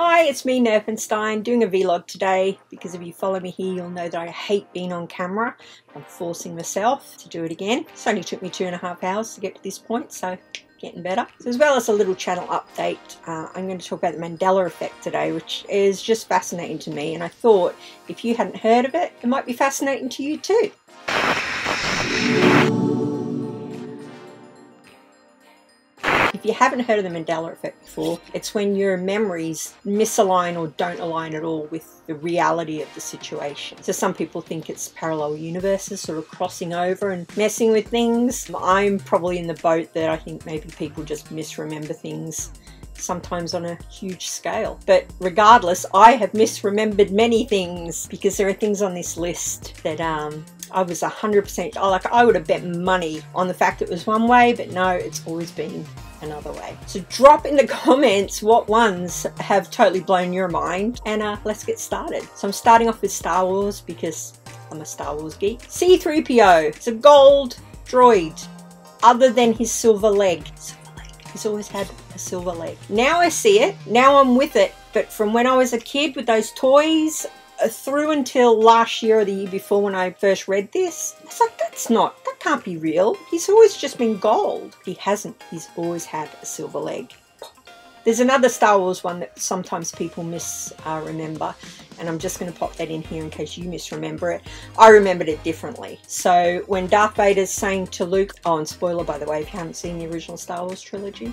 Hi, it's me, Nerfenstein, doing a vlog today. Because if you follow me here, you'll know that I hate being on camera. I'm forcing myself to do it again. It's only took me 2.5 hours to get to this point, so getting better. So as well as a little channel update, I'm going to talk about the Mandela Effect today, which is just fascinating to me. And I thought if you hadn't heard of it, it might be fascinating to you too. If you haven't heard of the Mandela Effect before, it's when your memories misalign or don't align at all with the reality of the situation. So some people think it's parallel universes sort of crossing over and messing with things. I'm probably in the boat that I think maybe people just misremember things, sometimes on a huge scale. But regardless, I have misremembered many things because there are things on this list that I was 100%, like I would have bet money on the fact it was one way, but no, it's always been another way. So drop in the comments what ones have totally blown your mind, and let's get started. So I'm starting off with Star Wars because I'm a Star Wars geek. C-3PO, it's a gold droid other than his silver leg. He's always had a silver leg. Now I see it, now I'm with it, but from when I was a kid with those toys through until last year or the year before when I first read this, I was like, that can't be real. He's always just been gold. He hasn't. He's always had a silver leg. There's another Star Wars one that sometimes people misremember, and I'm just going to pop that in here in case you misremember it. I remembered it differently. So when Darth Vader's saying to Luke, oh, and spoiler by the way, if you haven't seen the original Star Wars trilogy,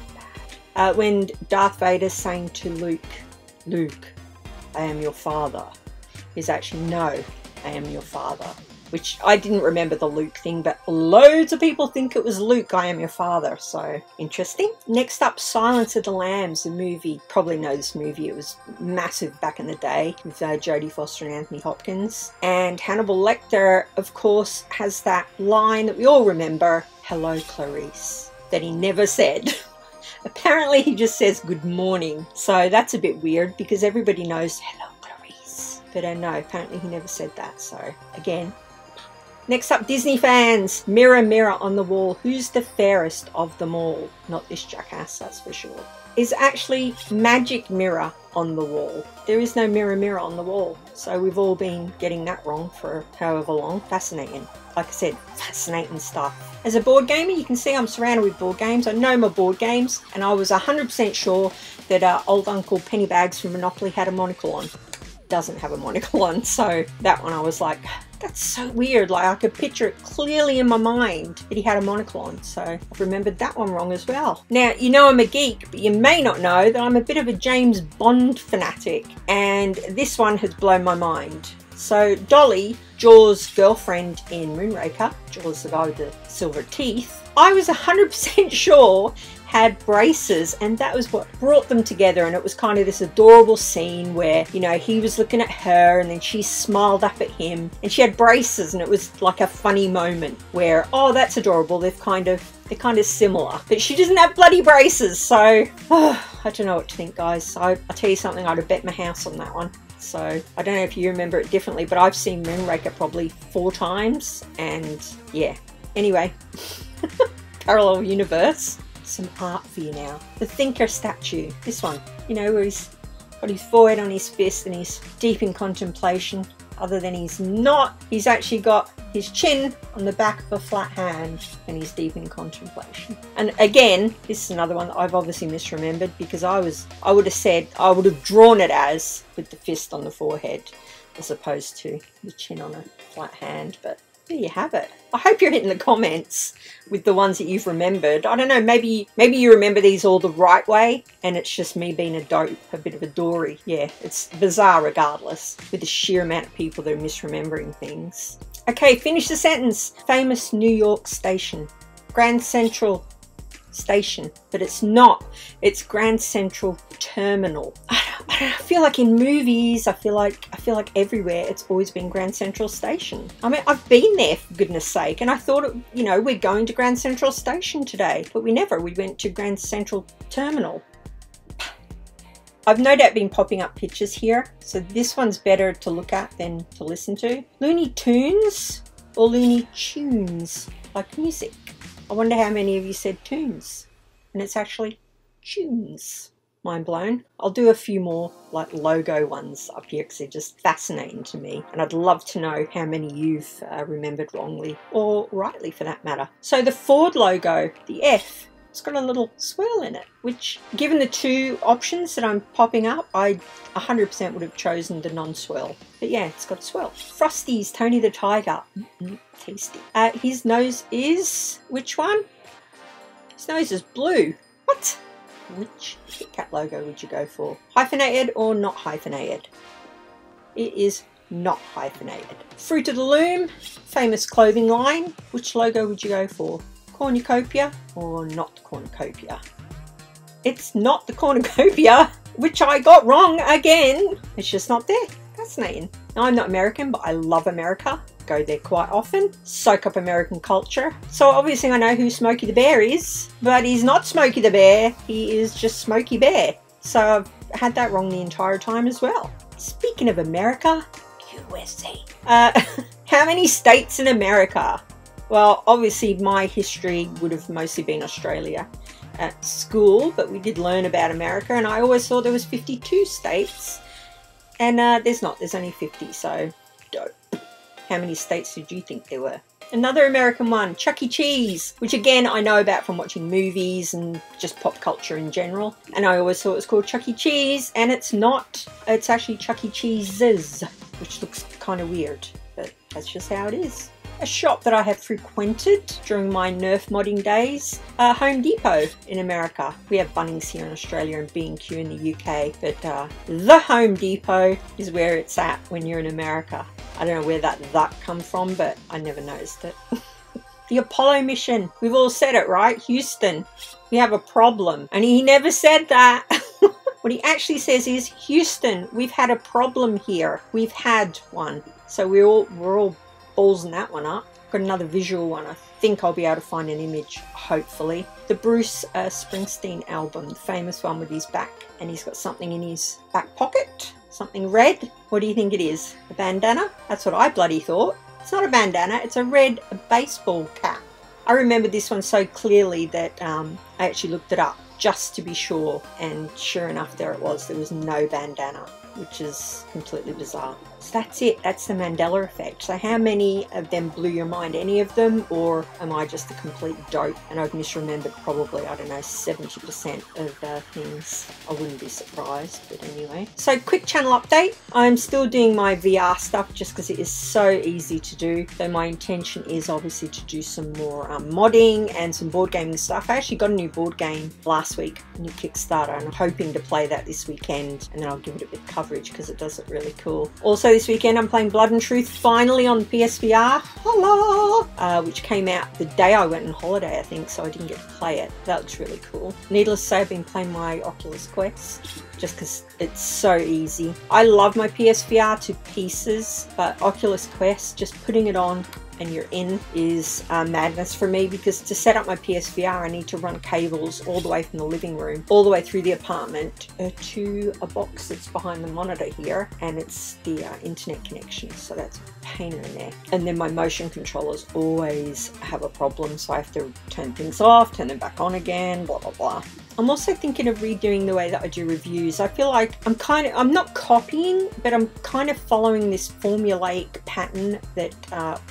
when Darth Vader's saying to Luke, I am your father, is actually, no, I am your father. Which I didn't remember the Luke thing, but loads of people think it was Luke, I am your father, so interesting. Next up, Silence of the Lambs, the movie. Probably know this movie, it was massive back in the day with Jodie Foster and Anthony Hopkins. And Hannibal Lecter, of course, has that line that we all remember, hello Clarice, that he never said. Apparently he just says good morning, so that's a bit weird because everybody knows hello Clarice. But no, apparently he never said that, so again. Next up, Disney fans. Mirror, mirror on the wall, who's the fairest of them all? Not this jackass, that's for sure. Is actually magic mirror on the wall. There is no mirror, mirror on the wall. So we've all been getting that wrong for however long. Fascinating. Like I said, fascinating stuff. As a board gamer, you can see I'm surrounded with board games. I know my board games, and I was 100% sure that old Uncle Pennybags from Monopoly had a monocle on. Doesn't have a monocle on, so that one I was like, that's so weird. Like I could picture it clearly in my mind that he had a monocle on, so I've remembered that one wrong as well. Now, you know I'm a geek, but you may not know that I'm a bit of a James Bond fanatic, and this one has blown my mind. So Dolly, Jaws' girlfriend in Moonraker, Jaws the guy with the silver teeth, I was 100% sure had braces, and that was what brought them together. And it was kind of this adorable scene where, you know, he was looking at her and then she smiled up at him and she had braces, and it was like a funny moment where, oh, that's adorable, they're kind of similar, but she doesn't have bloody braces. So I don't know what to think, guys. I'll tell you something, I'd have bet my house on that one. So I don't know if you remember it differently, but I've seen Moonraker probably 4 times, and yeah. Anyway, parallel universe. Some art for you now. The Thinker statue. This one, you know, where he's got his forehead on his fist and he's deep in contemplation. Other than he's not, he's actually got his chin on the back of a flat hand and he's deep in contemplation. And again, this is another one that I've obviously misremembered because I would have drawn it as with the fist on the forehead as opposed to the chin on a flat hand, but there you have it. I hope you're hitting the comments with the ones that you've remembered. I don't know, maybe you remember these all the right way and it's just me being a dope, a bit of a dory. Yeah, it's bizarre regardless with the sheer amount of people that are misremembering things. Okay, finish the sentence. Famous New York station. Grand Central Station, but it's not. It's Grand Central Terminal. I feel like in movies, I feel like everywhere it's always been Grand Central Station. I mean, I've been there for goodness sake, and I thought, you know, we're going to Grand Central Station today, but we went to Grand Central Terminal. I've no doubt been popping up pictures here, so this one's better to look at than to listen to. Looney Tunes or Looney Tunes, like music. I wonder how many of you said tunes, and it's actually tunes. mind blown. I'll do a few more like logo ones up here because they're just fascinating to me, and I'd love to know how many you've remembered wrongly or rightly for that matter. So the Ford logo, the F, it's got a little swirl in it, which given the two options that I'm popping up, I 100% would have chosen the non-swirl. But yeah, it's got a swirl. Frosty's Tony the Tiger. Tasty. His nose is, which one? His nose is blue. What? Which Kit Kat logo would you go for? Hyphenated or not hyphenated? It is not hyphenated. Fruit of the Loom, famous clothing line. Which logo would you go for? Cornucopia or not cornucopia? It's not the cornucopia, which I got wrong again. It's just not there. Fascinating. Now, I'm not American, but I love America. Go there quite often, soak up American culture. So obviously I know who Smokey the Bear is, but he's not Smokey the Bear, he is just Smokey Bear. So I've had that wrong the entire time as well. Speaking of America, USA. How many states in America? Well, obviously my history would have mostly been Australia at school, but we did learn about America, and I always thought there was 52 states, and there's not, there's only 50, so dope. How many states did you think there were? Another American one, Chuck E. Cheese, which again I know about from watching movies and just pop culture in general. And I always thought it was called Chuck E. Cheese, and it's not. It's actually Chuck E. Cheese's, which looks kind of weird, but that's just how it is. A shop that I have frequented during my Nerf modding days, Home Depot in America. We have Bunnings here in Australia and B&Q in the UK, but the Home Depot is where it's at when you're in America. I don't know where that come from, but I never noticed it. The Apollo mission. We've all said it, right? Houston, we have a problem. And he never said that. What he actually says is, Houston, we've had a problem here. We've had one. So we're all ballsing that one up. Got another visual one. I think I'll be able to find an image, hopefully. The Bruce Springsteen album, the famous one with his back, and he's got something in his back pocket. Something red. What do you think it is? A bandana? That's what I bloody thought. It's not a bandana, it's a red baseball cap. I remember this one so clearly that I actually looked it up just to be sure, and sure enough there it was. There was no bandana, which is completely bizarre. So that's it, that's the Mandela Effect. So how many of them blew your mind? Any of them, or am I just a complete dope and I've misremembered probably, I don't know, 70% of things? I wouldn't be surprised, but anyway. So quick channel update. I'm still doing my VR stuff just because it is so easy to do. So my intention is obviously to do some more modding and some board gaming stuff. I actually got a new board game last week, a new Kickstarter, and I'm hoping to play that this weekend, and then I'll give it a bit of coverage because it does look really cool. Also this weekend I'm playing Blood and Truth finally on PSVR, holla, which came out the day I went on holiday I think, so I didn't get to play it. That looks really cool. Needless to say, I've been playing my Oculus Quest just because it's so easy. I love my PSVR to pieces, but Oculus Quest, just putting it on and you're in, is madness for me, because to set up my PSVR I need to run cables all the way from the living room all the way through the apartment to a box that's behind the monitor here, and it's the internet connection, so that's a pain in the neck. And then my motion controllers always have a problem, so I have to turn things off, turn them back on again, blah blah blah. I'm also thinking of redoing the way that I do reviews. I feel like I'm not copying, but I'm kind of following this formulaic pattern that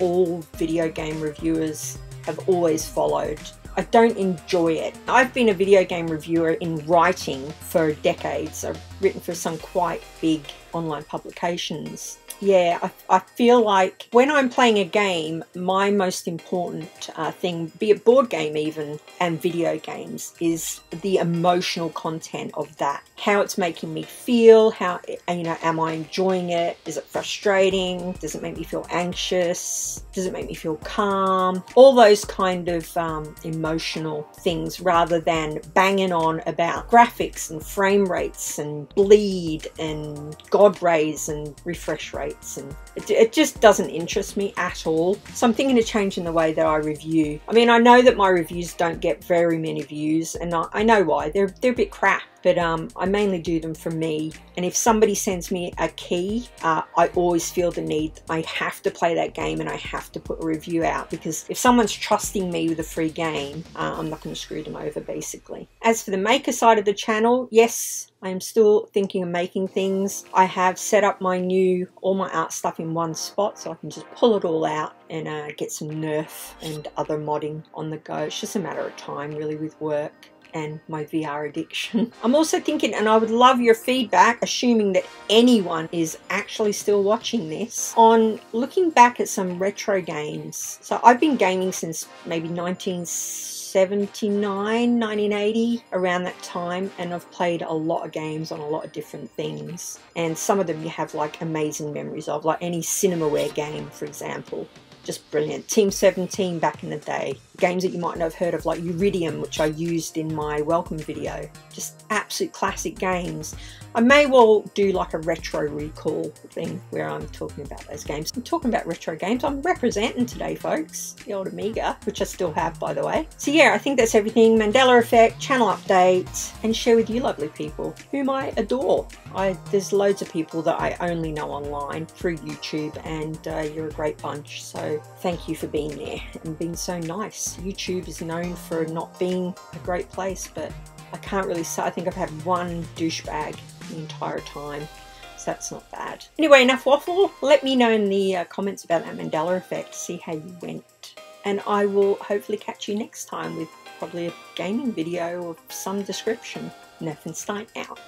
all video game reviewers have always followed. I don't enjoy it. I've been a video game reviewer in writing for decades. I've written for some quite big online publications. Yeah, I feel like when I'm playing a game, my most important thing, be it board game even, and video games, is the emotional content of that. How it's making me feel, how, you know, am I enjoying it? Is it frustrating? Does it make me feel anxious? Does it make me feel calm? All those kind of emotional things, rather than banging on about graphics and frame rates and bleed and God rays and refresh rates. And it just doesn't interest me at all. So I'm thinking of changing the way that I review. I mean, I know that my reviews don't get very many views, and I know why. They're a bit crap. but I mainly do them for me. And if somebody sends me a key, I always feel the need, I have to play that game and I have to put a review out, because if someone's trusting me with a free game, I'm not going to screw them over, basically. As for the maker side of the channel, yes, I am still thinking of making things. I have set up all my art stuff in one spot, so I can just pull it all out and get some Nerf and other modding on the go. It's just a matter of time, really, with work and my VR addiction. I'm also thinking, and I would love your feedback, assuming that anyone is actually still watching this, on looking back at some retro games. So I've been gaming since maybe 1979, 1980, around that time, and I've played a lot of games on a lot of different things, and some of them you have like amazing memories of, like any Cinemaware game, for example. Just brilliant. Team 17 back in the day. Games that you might not have heard of, like Uridium, which I used in my welcome video. Just absolute classic games. I may well do like a retro recall thing where I'm talking about those games. I'm talking about retro games. I'm representing today, folks. The old Amiga, which I still have, by the way. So yeah, I think that's everything. Mandela Effect, channel update, and share with you lovely people whom I adore. There's loads of people that I only know online through YouTube, and you're a great bunch. So thank you for being there and being so nice. YouTube is known for not being a great place, but I can't really say. I think I've had one douchebag the entire time, so that's not bad. Anyway, enough waffle. Let me know in the comments about that Mandela Effect, see how you went, and I will hopefully catch you next time with probably a gaming video of some description. Nerfenstein out.